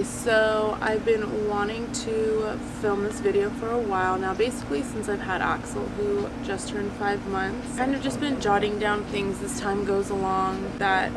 So I've been wanting to film this video for a while now, basically since I've had Axel, who just turned 5 months. Kind of just been jotting down things as time goes along that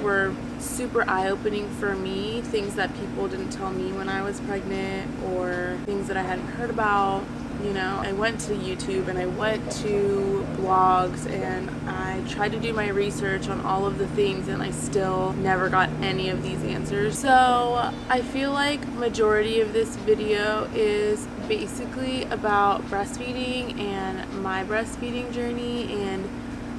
were super eye-opening for me, things that people didn't tell me when I was pregnant or things that I hadn't heard about. You know, I went to YouTube and I went to blogs and I tried to do my research on all of the things, and I still never got any of these answers. So I feel like majority of this video is basically about breastfeeding and my breastfeeding journey and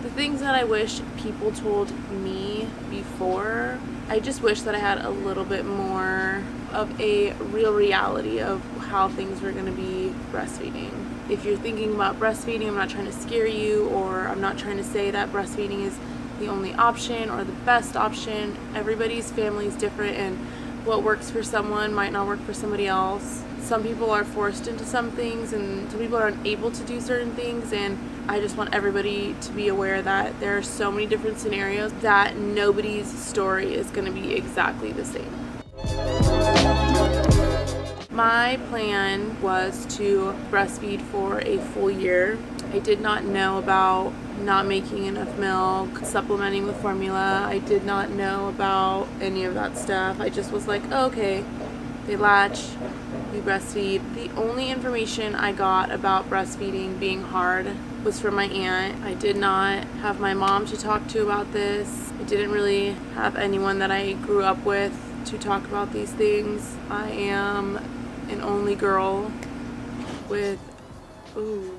the things that I wish people told me before. I just wish that I had a little bit more of a real reality of how things were going to be breastfeeding. If you're thinking about breastfeeding, I'm not trying to scare you, or I'm not trying to say that breastfeeding is the only option or the best option. Everybody's family is different, and what works for someone might not work for somebody else. Some people are forced into some things and some people are unable to do certain things, and I just want everybody to be aware that there are so many different scenarios that nobody's story is going to be exactly the same. My plan was to breastfeed for a full year. I did not know about not making enough milk, supplementing with formula. I did not know about any of that stuff. I just was like, oh, okay, they latch, you breastfeed. The only information I got about breastfeeding being hard was from my aunt. I did not have my mom to talk to about this. I didn't really have anyone that I grew up with to talk about these things. I am an only girl with, ooh,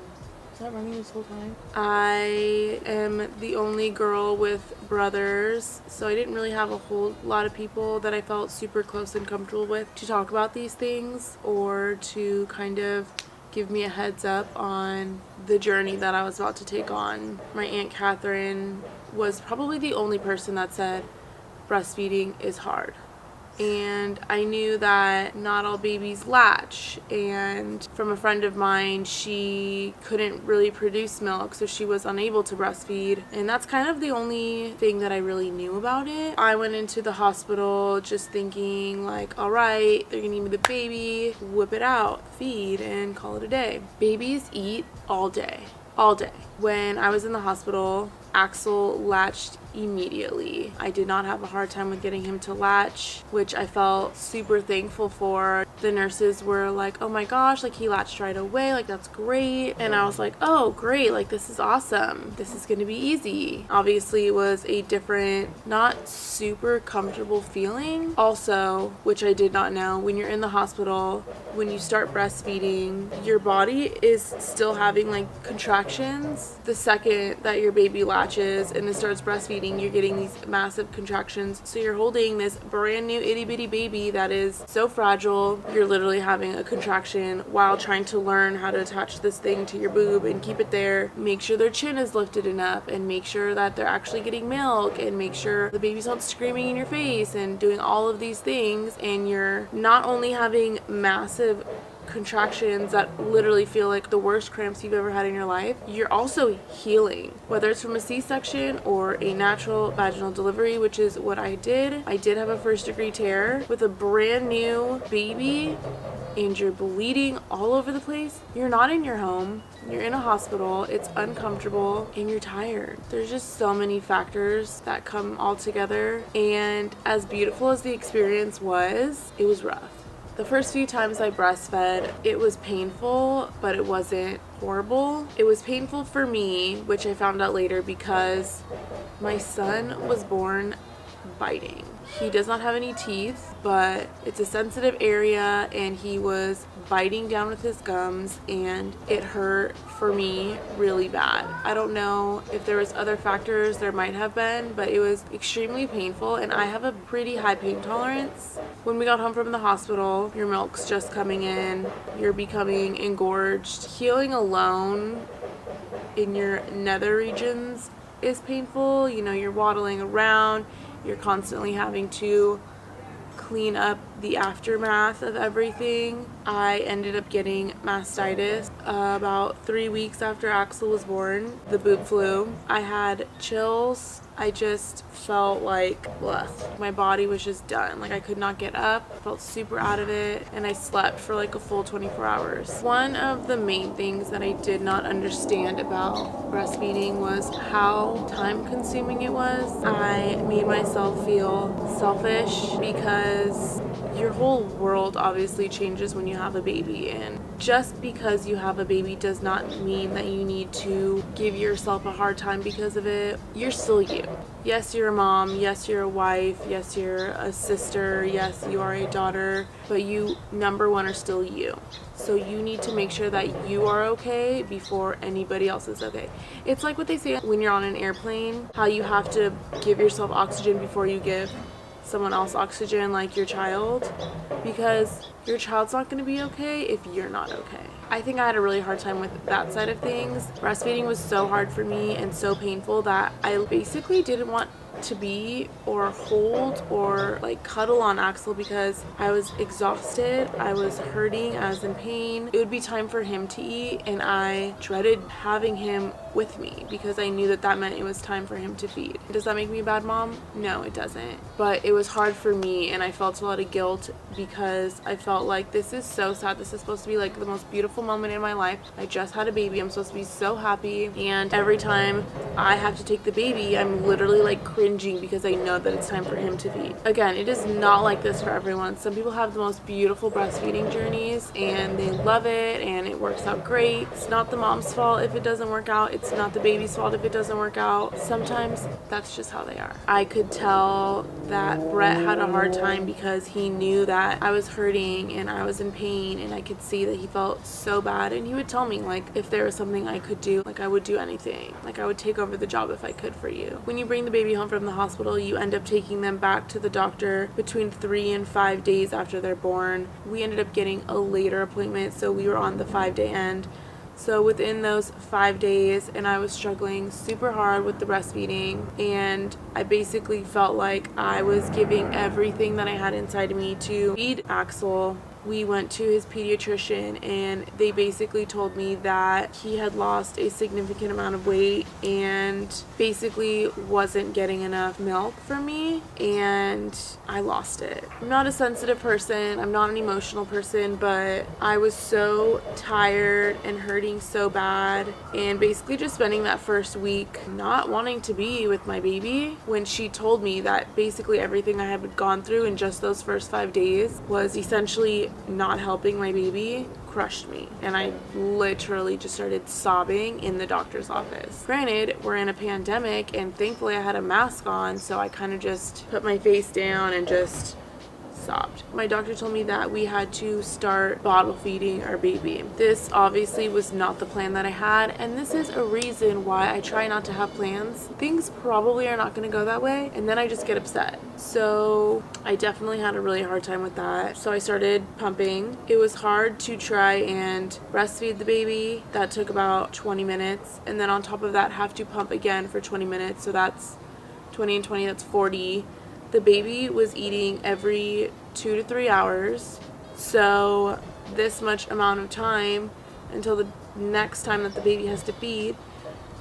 is that running this whole time? I am the only girl with brothers, so I didn't really have a whole lot of people that I felt super close and comfortable with to talk about these things or to kind of give me a heads up on the journey that I was about to take on. My Aunt Catherine was probably the only person that said breastfeeding is hard. And I knew that not all babies latch, and from a friend of mine, she couldn't really produce milk, so she was unable to breastfeed, and that's kind of the only thing that I really knew about it. I went into the hospital just thinking like, all right, they're gonna give me the baby, whip it out, feed, and call it a day. Babies eat all day. All day. When I was in the hospital, Axel latched immediately. I did not have a hard time with getting him to latch, which I felt super thankful for. The nurses were like, oh my gosh, like he latched right away, like that's great. And I was like, oh great, like this is awesome. This is gonna be easy. Obviously it was a different, not super comfortable feeling. Also, which I did not know, when you're in the hospital, when you start breastfeeding, your body is still having like contractions. The second that your baby latches and it starts breastfeeding, you're getting these massive contractions. So you're holding this brand new itty bitty baby that is so fragile. You're literally having a contraction while trying to learn how to attach this thing to your boob and keep it there. Make sure their chin is lifted enough and make sure that they're actually getting milk and make sure the baby's not screaming in your face and doing all of these things. And you're not only having massive contractions that literally feel like the worst cramps you've ever had in your life, you're also healing, whether it's from a C-section or a natural vaginal delivery, which is what I did. I did have a first-degree tear with a brand new baby, and you're bleeding all over the place. You're not in your home, you're in a hospital, it's uncomfortable, and you're tired. There's just so many factors that come all together, and as beautiful as the experience was, it was rough. The first few times I breastfed, it was painful, but it wasn't horrible. It was painful for me, which I found out later because my son was born biting. He does not have any teeth, but it's a sensitive area and he was biting down with his gums and it hurt for me really bad. I don't know if there was other factors, there might have been, but it was extremely painful and I have a pretty high pain tolerance. When we got home from the hospital, your milk's just coming in, you're becoming engorged. Healing alone in your nether regions is painful. You know, you're waddling around, you're constantly having to clean up the aftermath of everything, I ended up getting mastitis about 3 weeks after Axel was born, the boob flu. I had chills. I just felt like, ugh, my body was just done. Like I could not get up, I felt super out of it, and I slept for like a full 24 hours. One of the main things that I did not understand about breastfeeding was how time consuming it was. I made myself feel selfish because your whole world obviously changes when you have a baby, and just because you have a baby does not mean that you need to give yourself a hard time because of it. You're still you. Yes, you're a mom. Yes, you're a wife. Yes, you're a sister. Yes, you are a daughter. But you, number one, are still you. So you need to make sure that you are okay before anybody else is okay. It's like what they say when you're on an airplane, how you have to give yourself oxygen before you give someone else oxygen, like your child, because your child's not going to be okay if you're not okay. I think I had a really hard time with that side of things. Breastfeeding was so hard for me and so painful that I basically didn't want to be or hold or like cuddle on Axel because I was exhausted, I was hurting, I was in pain. It would be time for him to eat, and I dreaded having him with me because I knew that that meant it was time for him to feed. Does that make me a bad mom? No, it doesn't. But it was hard for me, and I felt a lot of guilt because I felt like this is so sad. This is supposed to be like the most beautiful moment in my life. I just had a baby. I'm supposed to be so happy, and every time I have to take the baby, I'm literally like cringing because I know that it's time for him to feed. Again, it is not like this for everyone. Some people have the most beautiful breastfeeding journeys and they love it and it works out great. It's not the mom's fault if it doesn't work out. It's not the baby's fault if it doesn't work out. Sometimes that's just how they are. I could tell that Brett had a hard time because he knew that I was hurting and I was in pain, and I could see that he felt so bad, and he would tell me like if there was something I could do, like I would do anything. Like I would take over the job if I could for you. When you bring the baby home from the hospital, you end up taking them back to the doctor between 3 and 5 days after they're born. We ended up getting a later appointment, so we were on the 5-day end. So within those 5 days, and I was struggling super hard with the breastfeeding, and I basically felt like I was giving everything that I had inside of me to feed Axel. We went to his pediatrician, and they basically told me that he had lost a significant amount of weight and basically wasn't getting enough milk from me, and I lost it. I'm not a sensitive person, I'm not an emotional person, but I was so tired and hurting so bad, and basically just spending that first week not wanting to be with my baby when she told me that basically everything I had gone through in just those first 5 days was essentially not helping my baby, crushed me. And I literally just started sobbing in the doctor's office. Granted, we're in a pandemic, and thankfully I had a mask on, so I kind of just put my face down and just sobbed. My doctor told me that we had to start bottle feeding our baby. This obviously was not the plan that I had, and this is a reason why I try not to have plans. Things probably are not going to go that way, and then I just get upset. So I definitely had a really hard time with that. So I started pumping. It was hard to try and breastfeed the baby. That took about 20 minutes, and then on top of that have to pump again for 20 minutes. So that's 20 and 20, that's 40. The baby was eating every 2 to 3 hours, so this much amount of time until the next time that the baby has to feed,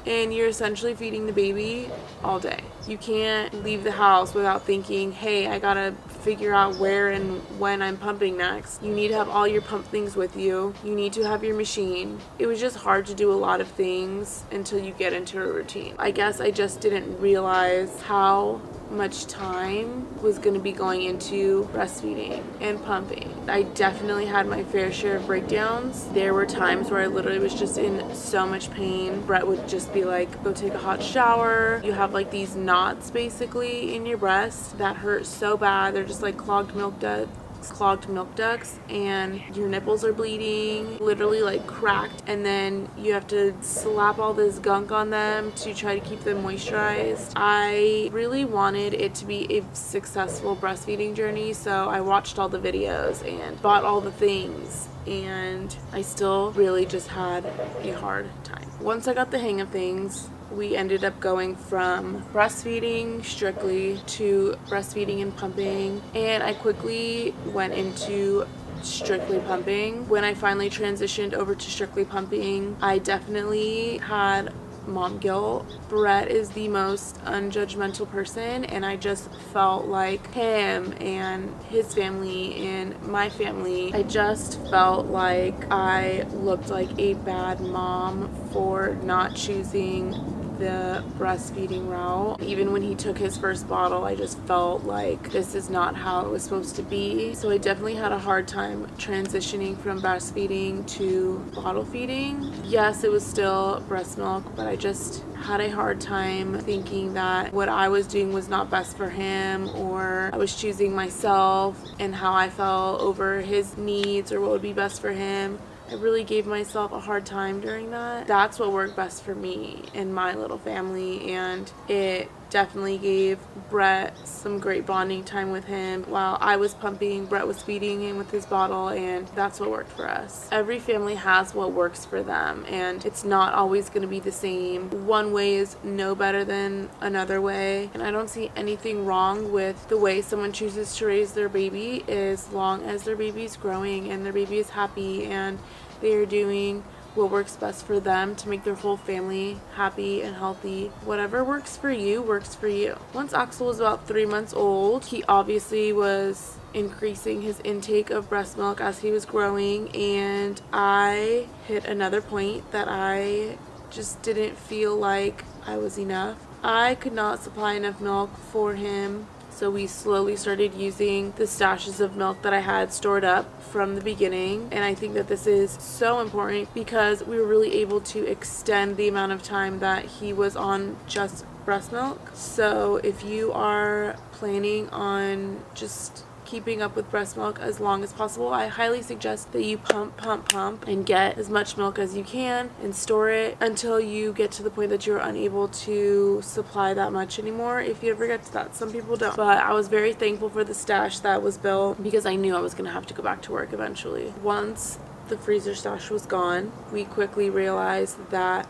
and you're essentially feeding the baby all day. You can't leave the house without thinking, hey, I gotta figure out where and when I'm pumping next. You need to have all your pump things with you. You need to have your machine. It was just hard to do a lot of things until you get into a routine. I guess I just didn't realize how much time was going to be going into breastfeeding and pumping. I definitely had my fair share of breakdowns. There were times where I literally was just in so much pain. Brett would just be like, go take a hot shower. You have like these knots basically in your breast that hurt so bad. They're just like clogged milk ducts, and your nipples are bleeding, literally like cracked, and then you have to slap all this gunk on them to try to keep them moisturized. I really wanted it to be a successful breastfeeding journey, so I watched all the videos and bought all the things, and I still really just had a hard time. Once I got the hang of things, we ended up going from breastfeeding strictly to breastfeeding and pumping, and I quickly went into strictly pumping. When I finally transitioned over to strictly pumping, I definitely had mom guilt. Brett is the most unjudgmental person, and I just felt like him and his family and my family, I just felt like I looked like a bad mom for not choosing the breastfeeding route. Even when he took his first bottle, I just felt like this is not how it was supposed to be. So I definitely had a hard time transitioning from breastfeeding to bottle feeding. Yes, it was still breast milk, but I just had a hard time thinking that what I was doing was not best for him, or I was choosing myself and how I felt over his needs or what would be best for him. I really gave myself a hard time during that. That's what worked best for me and my little family, and it definitely gave Brett some great bonding time with him. While I was pumping, Brett was feeding him with his bottle, and that's what worked for us. Every family has what works for them, and it's not always going to be the same. One way is no better than another way, and I don't see anything wrong with the way someone chooses to raise their baby as long as their baby's growing and their baby is happy and they are doing what works best for them to make their whole family happy and healthy. Whatever works for you works for you. Once Axel was about 3 months old, he obviously was increasing his intake of breast milk as he was growing, and I hit another point that I just didn't feel like I was enough. I could not supply enough milk for him. So we slowly started using the stashes of milk that I had stored up from the beginning. And I think that this is so important because we were really able to extend the amount of time that he was on just breast milk. So if you are planning on just keeping up with breast milk as long as possible, I highly suggest that you pump and get as much milk as you can and store it until you get to the point that you're unable to supply that much anymore, if you ever get to that. Some people don't, but I was very thankful for the stash that was built because I knew I was going to have to go back to work eventually. Once the freezer stash was gone, we quickly realized that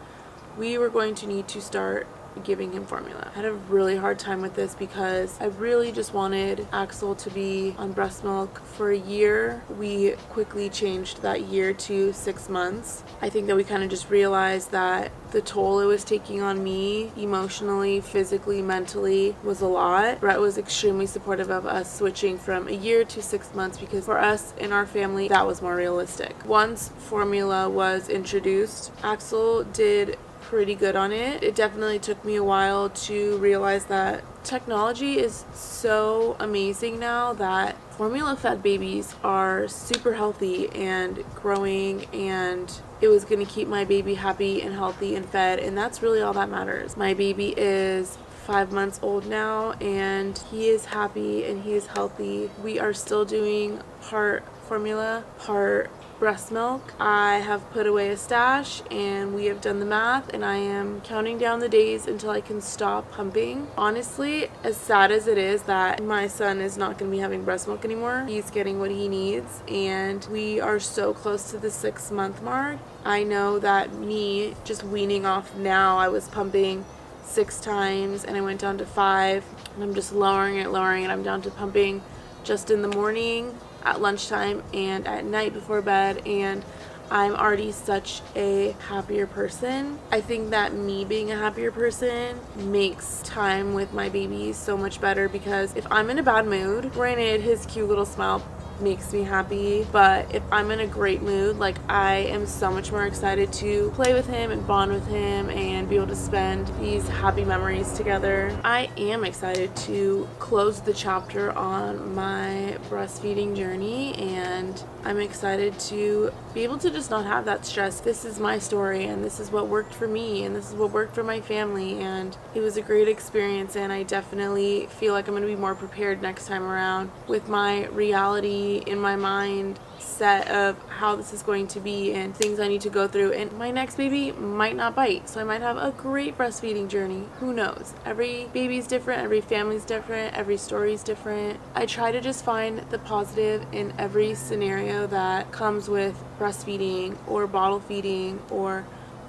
we were going to need to start giving him formula. I had a really hard time with this because I really just wanted Axel to be on breast milk for a year. We quickly changed that year to 6 months. I think that we kind of just realized that the toll it was taking on me emotionally, physically, mentally was a lot. Brett was extremely supportive of us switching from a year to 6 months because for us in our family that was more realistic. Once formula was introduced, Axel did pretty good on it. It definitely took me a while to realize that technology is so amazing now that formula fed babies are super healthy and growing, and it was going to keep my baby happy and healthy and fed, and that's really all that matters. My baby is 5 months old now and he is happy and he is healthy. We are still doing part formula, part breast milk. I have put away a stash and we have done the math, and I am counting down the days until I can stop pumping. Honestly, as sad as it is that my son is not going to be having breast milk anymore, he's getting what he needs, and we are so close to the 6 month mark. I know that me just weaning off now, I was pumping 6 times and I went down to 5, and I'm just lowering it. I'm down to pumping just in the morning, at lunchtime, and at night before bed, and I'm already such a happier person. I think that me being a happier person makes time with my baby so much better, because if I'm in a bad mood, granted his cute little smile makes me happy, but if I'm in a great mood, like, I am so much more excited to play with him and bond with him and be able to spend these happy memories together. I am excited to close the chapter on my breastfeeding journey, and I'm excited to be able to just not have that stress. This is my story, and this is what worked for me, and this is what worked for my family, and it was a great experience, and I definitely feel like I'm going to be more prepared next time around with my reality in my mind set of how this is going to be and things I need to go through. And my next baby might not bite, so I might have a great breastfeeding journey. Who knows? Every baby's different, every family's different, every story's different. I try to just find the positive in every scenario that comes with breastfeeding or bottle feeding or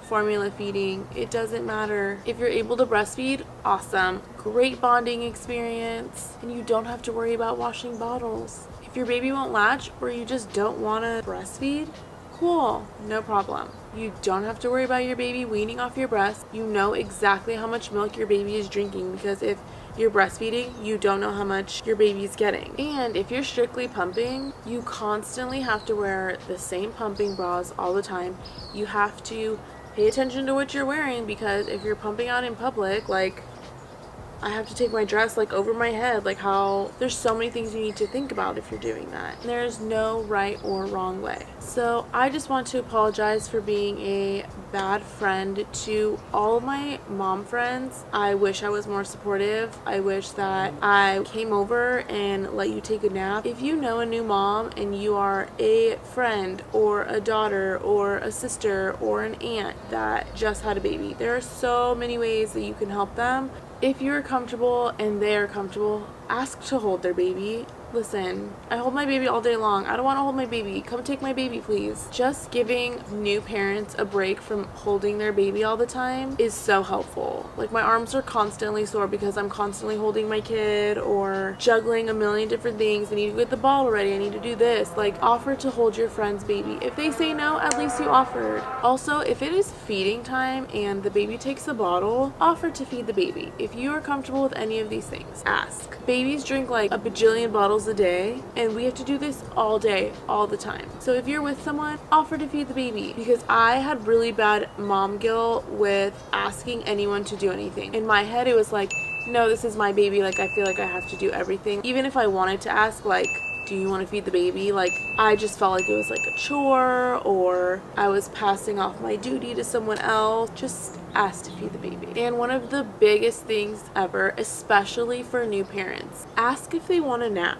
formula feeding, it doesn't matter. If you're able to breastfeed, awesome. Great bonding experience, and you don't have to worry about washing bottles. If your baby won't latch or you just don't want to breastfeed, cool, no problem. You don't have to worry about your baby weaning off your breast. You know exactly how much milk your baby is drinking, because if you're breastfeeding, you don't know how much your baby's getting. And if you're strictly pumping, you constantly have to wear the same pumping bras all the time. You have to pay attention to what you're wearing, because if you're pumping out in public, like, I have to take my dress like over my head, like how there's so many things you need to think about if you're doing that. There's no right or wrong way. So I just want to apologize for being a bad friend to all of my mom friends. I wish I was more supportive. I wish that I came over and let you take a nap. If you know a new mom and you are a friend or a daughter or a sister or an aunt that just had a baby, there are so many ways that you can help them. If you're comfortable and they are comfortable, ask to hold their baby. Listen, I hold my baby all day long. I don't want to hold my baby. Come take my baby, please. Just giving new parents a break from holding their baby all the time is so helpful. Like, my arms are constantly sore because I'm constantly holding my kid or juggling a million different things. I need to get the bottle ready. I need to do this. Like, offer to hold your friend's baby. If they say no, at least you offered. Also, if it is feeding time and the baby takes the bottle, offer to feed the baby. If you are comfortable with any of these things, ask. Babies drink like a bajillion bottles a day, and we have to do this all day, all the time. So if you're with someone, offer to feed the baby, because I had really bad mom guilt with asking anyone to do anything. In my head, it was like, no, this is my baby. Like, I feel like I have to do everything. Even if I wanted to ask, like, do you want to feed the baby? Like, I just felt like it was like a chore, or I was passing off my duty to someone else. Just ask to feed the baby. And one of the biggest things ever, especially for new parents, ask if they want a nap.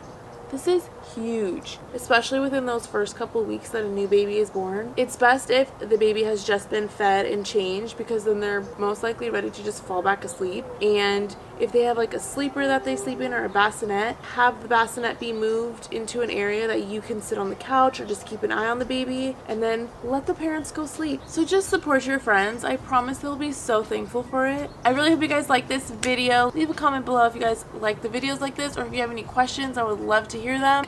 This is huge, especially within those first couple weeks that a new baby is born. It's best if the baby has just been fed and changed, because then they're most likely ready to just fall back asleep. And if they have like a sleeper that they sleep in or a bassinet, have the bassinet be moved into an area that you can sit on the couch or just keep an eye on the baby, and then let the parents go sleep. So just support your friends. I promise they'll be so thankful for it. I really hope you guys like this video. Leave a comment below if you guys like the videos like this, or if you have any questions. I would love to hear them.